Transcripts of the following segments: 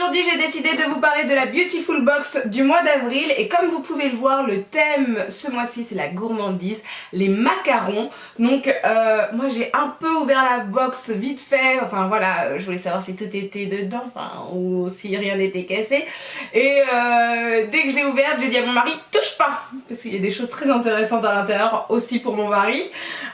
aujourd'hui j'ai décidé de vous parler de la Beautiful Box du mois d'avril et comme vous pouvez le voir, le thème ce mois-ci c'est la gourmandise, les macarons. Donc moi j'ai un peu ouvert la box vite fait, enfin voilà, je voulais savoir si tout était dedans, enfin, ou si rien n'était cassé. Et dès que je l'ai ouverte, j'ai dit à mon mari touche pas, parce qu'il y a des choses très intéressantes à l'intérieur aussi pour mon mari.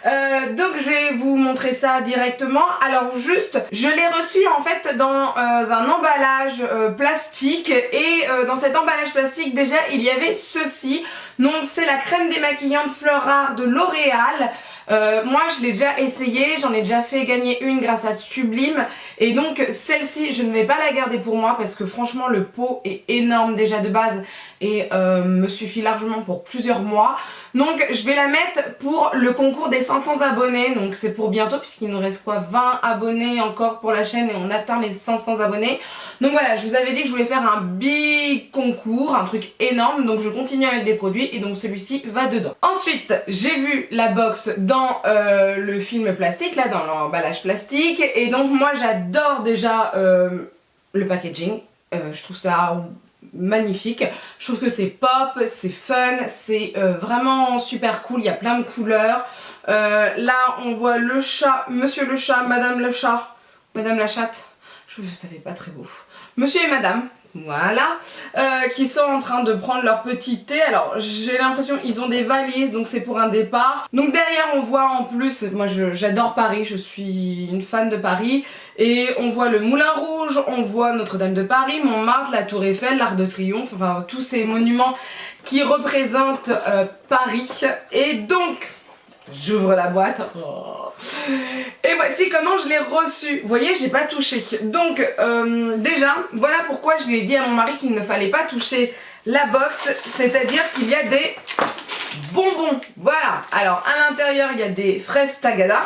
Donc je vais vous montrer ça directement. Alors juste, je l'ai reçu en fait dans un emballage plastique et dans cet emballage plastique déjà il y avait ceci. Donc c'est la crème démaquillante Fleur Rare de L'Oréal. Moi je l'ai déjà essayé, j'en ai déjà fait gagner une grâce à Sublime et donc celle-ci je ne vais pas la garder pour moi parce que franchement le pot est énorme déjà de base et me suffit largement pour plusieurs mois. Donc je vais la mettre pour le concours des 500 abonnés, donc c'est pour bientôt puisqu'il nous reste quoi, 20 abonnés encore pour la chaîne et on atteint les 500 abonnés. Donc voilà, je vous avais dit que je voulais faire un big concours, un truc énorme, donc je continue à mettre des produits et donc celui-ci va dedans. Ensuite, j'ai vu la box dans le film plastique, là dans l'emballage plastique, et donc moi j'adore déjà le packaging, je trouve ça magnifique, je trouve que c'est pop, c'est fun, c'est vraiment super cool, il y a plein de couleurs. Là on voit le chat, monsieur le chat, madame le chat, madame la chatte, je savais pas très beau, monsieur et madame, voilà, qui sont en train de prendre leur petit thé. Alors j'ai l'impression qu'ils ont des valises, donc c'est pour un départ. Donc derrière on voit en plus, moi j'adore Paris, je suis une fan de Paris, et on voit le Moulin Rouge, on voit Notre-Dame de Paris, Montmartre, la Tour Eiffel, l'Arc de Triomphe, enfin tous ces monuments qui représentent Paris. Et donc j'ouvre la boîte. Oh. Et voici comment je l'ai reçu. Vous voyez, j'ai pas touché. Donc déjà, voilà pourquoi je lui ai dit à mon mari qu'il ne fallait pas toucher la box. C'est-à-dire qu'il y a des bonbons. Voilà. Alors à l'intérieur, il y a des fraises Tagada.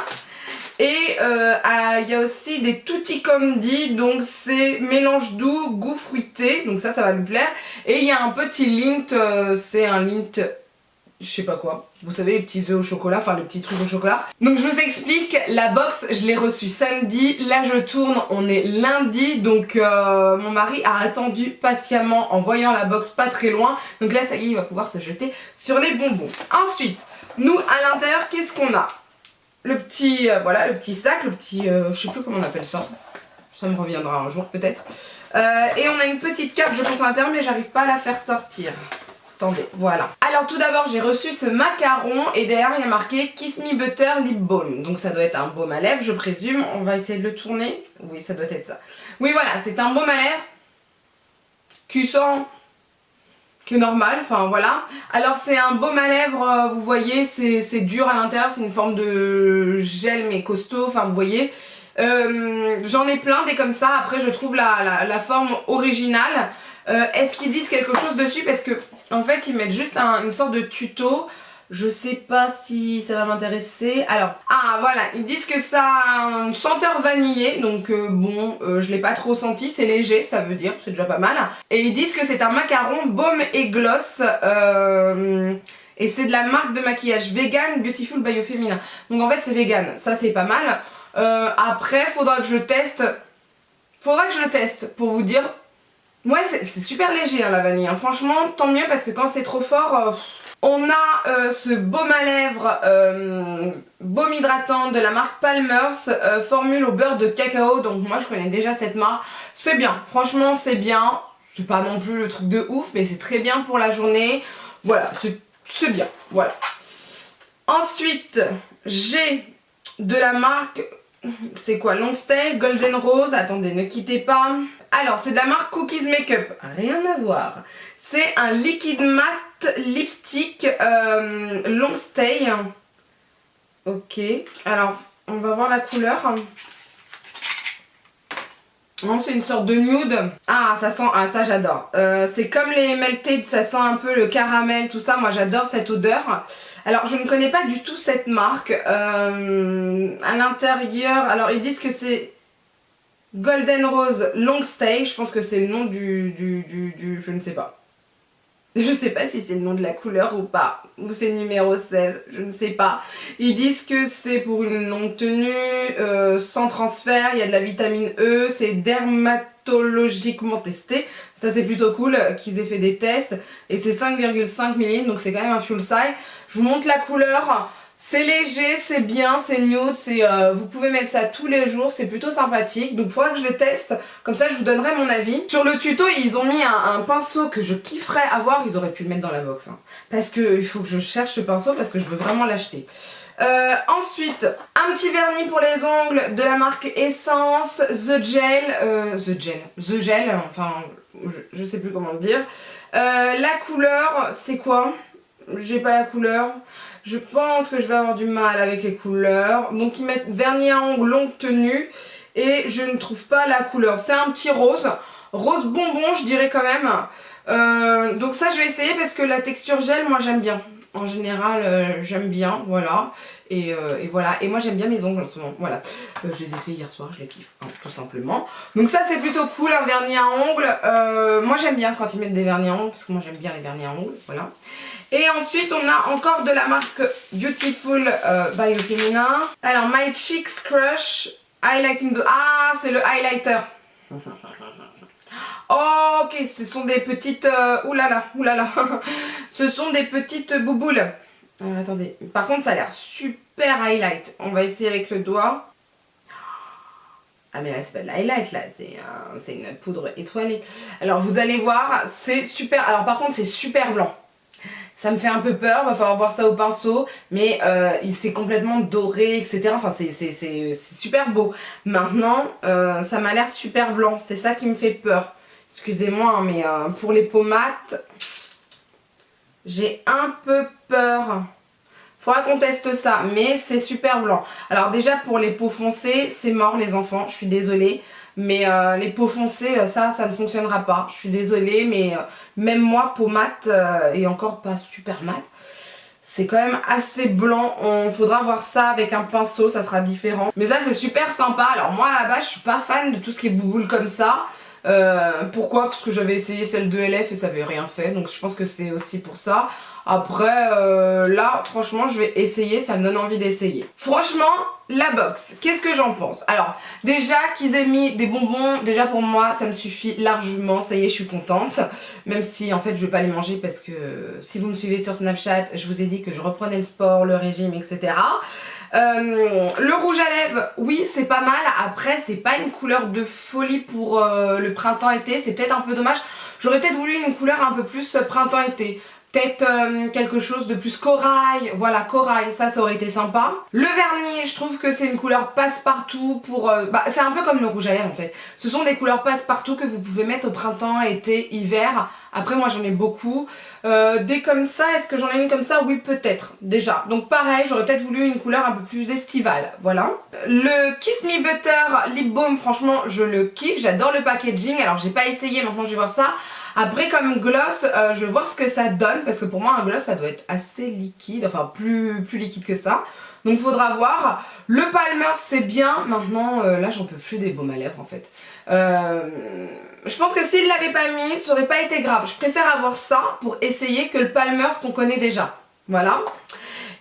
Et il y a aussi des tutti comdi, donc c'est mélange doux, goût fruité. Donc ça va lui plaire. Et il y a un petit Lindt, c'est un Lindt, je sais pas quoi, vous savez les petits œufs au chocolat, enfin les petits trucs au chocolat. Donc je vous explique, la box je l'ai reçue samedi, là je tourne, on est lundi, donc mon mari a attendu patiemment en voyant la box pas très loin, donc là ça y est il va pouvoir se jeter sur les bonbons. Ensuite, nous à l'intérieur qu'est-ce qu'on a? Le petit, voilà, le petit sac, le petit, je sais plus comment on appelle ça, ça me reviendra un jour peut-être. Et on a une petite carte je pense à l'intérieur mais j'arrive pas à la faire sortir. Attendez, voilà. Alors tout d'abord j'ai reçu ce macaron et derrière il y a marqué Kiss Me Butter Lip Balm. Donc ça doit être un baume à lèvres je présume. On va essayer de le tourner. Oui ça doit être ça. Oui voilà, c'est un baume à lèvres qui sent, qui est normal, enfin voilà. Alors c'est un baume à lèvres, vous voyez, c'est dur à l'intérieur, c'est une forme de gel mais costaud, enfin vous voyez. J'en ai plein des comme ça, après je trouve la forme originale. Est-ce qu'ils disent quelque chose dessus? Parce que en fait ils mettent juste une sorte de tuto. Je sais pas si ça va m'intéresser. Alors, ah voilà, ils disent que ça a une senteur vanillée. Donc bon, je l'ai pas trop senti, c'est léger, ça veut dire, c'est déjà pas mal. Et ils disent que c'est un macaron baume et gloss. Et c'est de la marque de maquillage vegan Beautiful by Femina. Donc en fait c'est vegan, ça c'est pas mal. Après faudra que je teste. Faudra que je le teste pour vous dire. Ouais c'est super léger hein, la vanille, hein. Franchement tant mieux parce que quand c'est trop fort... On a ce baume à lèvres, baume hydratant de la marque Palmer's, formule au beurre de cacao, donc moi je connais déjà cette marque. C'est bien, franchement c'est bien, c'est pas non plus le truc de ouf mais c'est très bien pour la journée. Voilà, c'est bien, voilà. Ensuite j'ai de la marque... C'est quoi? Long Stay, Golden Rose, attendez ne quittez pas. Alors c'est de la marque Cookies Makeup, rien à voir. C'est un liquide mat lipstick Long Stay. Ok, alors on va voir la couleur. Non, c'est une sorte de nude. Ah ça sent, ah ça j'adore. C'est comme les Melted, ça sent un peu le caramel, tout ça. Moi j'adore cette odeur. Alors je ne connais pas du tout cette marque. À l'intérieur, alors ils disent que c'est Golden Rose Long Stay. Je pense que c'est le nom du je ne sais pas. Je sais pas si c'est le nom de la couleur ou pas, ou c'est numéro 16, je ne sais pas. Ils disent que c'est pour une longue tenue, sans transfert, il y a de la vitamine E, c'est dermatologiquement testé. Ça c'est plutôt cool qu'ils aient fait des tests. Et c'est 5,5 ml, donc c'est quand même un full size. Je vous montre la couleur. C'est léger, c'est bien, c'est nude, vous pouvez mettre ça tous les jours, c'est plutôt sympathique. Donc il faudra que je le teste, comme ça je vous donnerai mon avis. Sur le tuto, ils ont mis un pinceau que je kifferais avoir, ils auraient pu le mettre dans la box. Hein. Parce que il faut que je cherche ce pinceau parce que je veux vraiment l'acheter. Ensuite, un petit vernis pour les ongles de la marque Essence, The Gel, enfin je sais plus comment le dire. La couleur, c'est quoi? J'ai pas la couleur. Je pense que je vais avoir du mal avec les couleurs. Donc ils mettent vernis à ongles longue tenue. Et je ne trouve pas la couleur. C'est un petit rose. Rose bonbon je dirais quand même. Donc ça je vais essayer parce que la texture gel moi j'aime bien. En général j'aime bien, voilà. Et voilà. Et moi j'aime bien mes ongles en ce moment. Voilà. Je les ai fait hier soir, je les kiffe, hein, tout simplement. Donc ça c'est plutôt cool, un vernis à ongles. Moi j'aime bien quand ils mettent des vernis à ongles parce que moi j'aime bien les vernis à ongles, voilà. Et ensuite on a encore de la marque Beautiful by Femina. Alors My Cheeks Crush Highlighting Blue. Ah c'est le highlighter. Oh, ok, ce sont des petites... oulala. Ce sont des petites bouboules. Attendez, par contre ça a l'air super highlight. On va essayer avec le doigt. Ah mais là c'est pas de l'highlight là, c'est une poudre étoilée. Alors vous allez voir, c'est super... Alors par contre c'est super blanc. Ça me fait un peu peur, va falloir voir ça au pinceau, mais c'est complètement doré, etc. Enfin, c'est super beau. Maintenant, ça m'a l'air super blanc, c'est ça qui me fait peur. Excusez-moi, hein, mais pour les peaux mates, j'ai un peu peur. Faudra qu'on teste ça, mais c'est super blanc. Alors déjà, pour les peaux foncées, c'est mort les enfants, je suis désolée. Mais les peaux foncées, ça ne fonctionnera pas. Je suis désolée, mais même moi, peau mate, et encore pas super mate, c'est quand même assez blanc. On faudra voir ça avec un pinceau, ça sera différent. Mais ça, c'est super sympa. Alors moi, à la base, je suis pas fan de tout ce qui est bouboule comme ça. Pourquoi? Parce que j'avais essayé celle de LF et ça avait rien fait. Donc je pense que c'est aussi pour ça. Après, là, franchement, je vais essayer, ça me donne envie d'essayer. Franchement, la box, qu'est-ce que j'en pense? Alors, déjà qu'ils aient mis des bonbons, déjà pour moi, ça me suffit largement, ça y est, je suis contente. Même si, en fait, je vais pas les manger parce que si vous me suivez sur Snapchat, je vous ai dit que je reprenais le sport, le régime, etc. Le rouge à lèvres, oui, c'est pas mal. Après, c'est pas une couleur de folie pour le printemps-été, c'est peut-être un peu dommage. J'aurais peut-être voulu une couleur un peu plus printemps-été. Peut-être quelque chose de plus corail, voilà, corail, ça aurait été sympa. Le vernis, je trouve que c'est une couleur passe-partout pour... c'est un peu comme le rouge à lèvres en fait. Ce sont des couleurs passe-partout que vous pouvez mettre au printemps, été, hiver. Après moi j'en ai beaucoup. Des comme ça, est-ce que j'en ai une comme ça? Oui peut-être, déjà. Donc pareil, j'aurais peut-être voulu une couleur un peu plus estivale, voilà. Le Kiss Me Butter Lip Balm, franchement je le kiffe, j'adore le packaging. Alors j'ai pas essayé, maintenant je vais voir ça. Après comme gloss, je vais voir ce que ça donne parce que pour moi un gloss ça doit être assez liquide, enfin plus liquide que ça. Donc faudra voir. Le Palmer's c'est bien, maintenant là j'en peux plus des baumes à lèvres en fait. Je pense que s'ils l'avaient pas mis, ça aurait pas été grave. Je préfère avoir ça pour essayer que le Palmer's qu'on connaît déjà. Voilà.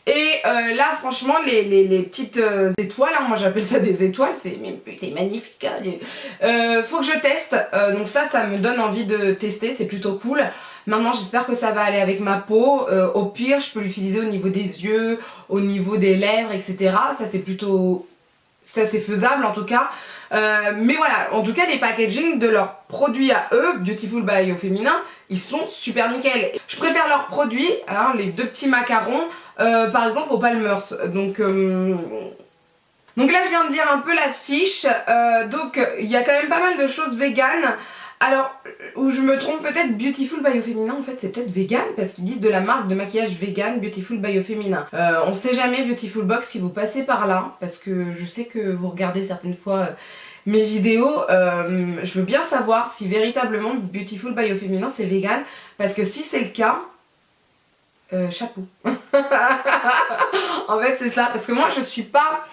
Et là franchement les petites étoiles, hein, moi j'appelle ça des étoiles, c'est magnifique, hein, faut que je teste, donc ça me donne envie de tester, c'est plutôt cool. Maintenant j'espère que ça va aller avec ma peau, au pire je peux l'utiliser au niveau des yeux, au niveau des lèvres, etc. Ça c'est plutôt... ça c'est faisable en tout cas. Mais voilà, en tout cas les packaging de leurs produits à eux, Beautiful by Femina, ils sont super nickel. Je préfère leurs produits, hein, les deux petits macarons, par exemple au Palmer's. Donc là je viens de lire un peu la fiche, donc il y a quand même pas mal de choses véganes. Alors, où je me trompe peut-être, Beautiful by Femina en fait c'est peut-être vegan parce qu'ils disent de la marque de maquillage vegan Beautiful by Femina. On sait jamais Beautiful Box si vous passez par là parce que je sais que vous regardez certaines fois mes vidéos, je veux bien savoir si véritablement Beautiful by Femina c'est vegan parce que si c'est le cas, chapeau. En fait c'est ça, parce que moi je suis pas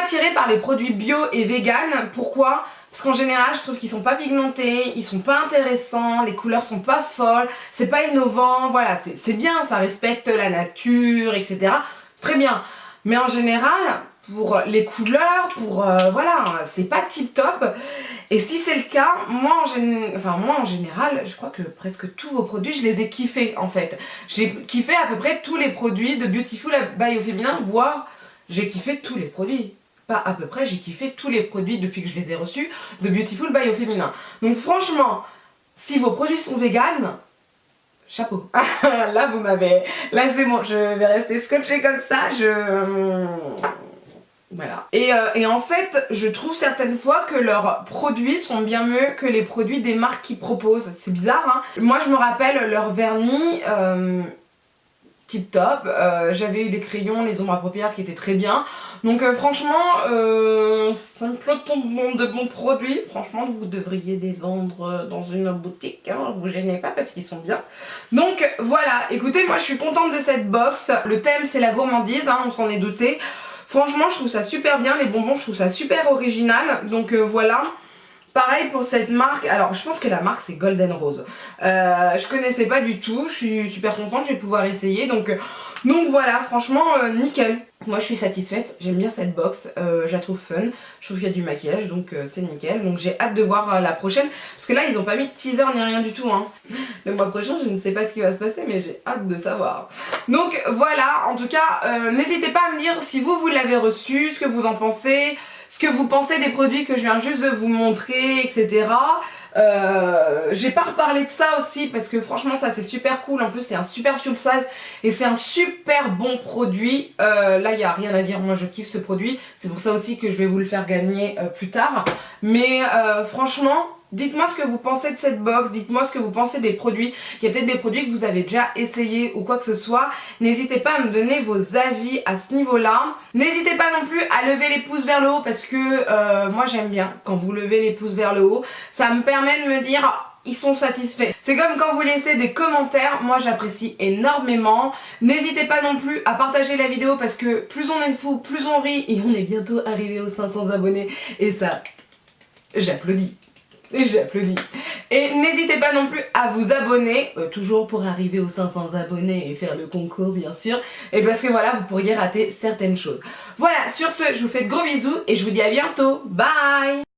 attirée par les produits bio et vegan. Pourquoi? parce qu'en général je trouve qu'ils sont pas pigmentés, ils sont pas intéressants, les couleurs sont pas folles, c'est pas innovant, voilà, c'est bien, ça respecte la nature, etc. Très bien, mais en général, pour les couleurs, pour voilà, c'est pas tip top. Et si c'est le cas, moi en général, je crois que presque tous vos produits, je les ai kiffés en fait. J'ai kiffé à peu près tous les produits de Beautiful by Au Féminin, voire j'ai kiffé tous les produits. Pas à peu près, j'ai kiffé tous les produits depuis que je les ai reçus de Beautiful by Au Féminin. Donc franchement, si vos produits sont véganes, chapeau. Là vous m'avez... Là c'est bon, je vais rester scotchée comme ça, voilà. Et en fait, je trouve certaines fois que leurs produits sont bien mieux que les produits des marques qu'ils proposent. C'est bizarre, hein. Moi, je me rappelle leur vernis tip top. J'avais eu des crayons, les ombres à paupières qui étaient très bien. Donc franchement, c'est un peu de bons produits. Franchement, vous devriez les vendre dans une boutique. Hein. Vous gênez pas parce qu'ils sont bien. Donc voilà, écoutez, moi je suis contente de cette box. Le thème, c'est la gourmandise, hein, on s'en est douté. Franchement, je trouve ça super bien, les bonbons, je trouve ça super original, donc voilà. Pareil pour cette marque, alors je pense que la marque c'est Golden Rose. Je connaissais pas du tout, je suis super contente, je vais pouvoir essayer, donc voilà, franchement, nickel. Moi je suis satisfaite, j'aime bien cette box, je la trouve fun, je trouve qu'il y a du maquillage, donc c'est nickel. Donc j'ai hâte de voir la prochaine, parce que là ils ont pas mis de teaser ni rien du tout, hein. Le mois prochain je ne sais pas ce qui va se passer, mais j'ai hâte de savoir. Donc voilà, en tout cas, n'hésitez pas à me dire si vous l'avez reçu, ce que vous en pensez, ce que vous pensez des produits que je viens juste de vous montrer, etc. J'ai pas reparlé de ça aussi parce que franchement ça c'est super cool, en plus c'est un super full size et c'est un super bon produit. Là il n'y a rien à dire, moi je kiffe ce produit, c'est pour ça aussi que je vais vous le faire gagner plus tard. Mais franchement, dites-moi ce que vous pensez de cette box, dites-moi ce que vous pensez des produits. Il y a peut-être des produits que vous avez déjà essayé ou quoi que ce soit. N'hésitez pas à me donner vos avis à ce niveau-là. N'hésitez pas non plus à lever les pouces vers le haut parce que moi j'aime bien quand vous levez les pouces vers le haut. Ça me permet de me dire... ils sont satisfaits. C'est comme quand vous laissez des commentaires, moi j'apprécie énormément. N'hésitez pas non plus à partager la vidéo parce que plus on est fou, plus on rit et on est bientôt arrivé aux 500 abonnés et ça, j'applaudis. Et j'applaudis. Et n'hésitez pas non plus à vous abonner, toujours pour arriver aux 500 abonnés et faire le concours bien sûr. Et parce que voilà, vous pourriez rater certaines choses. Voilà, sur ce, je vous fais de gros bisous et je vous dis à bientôt. Bye!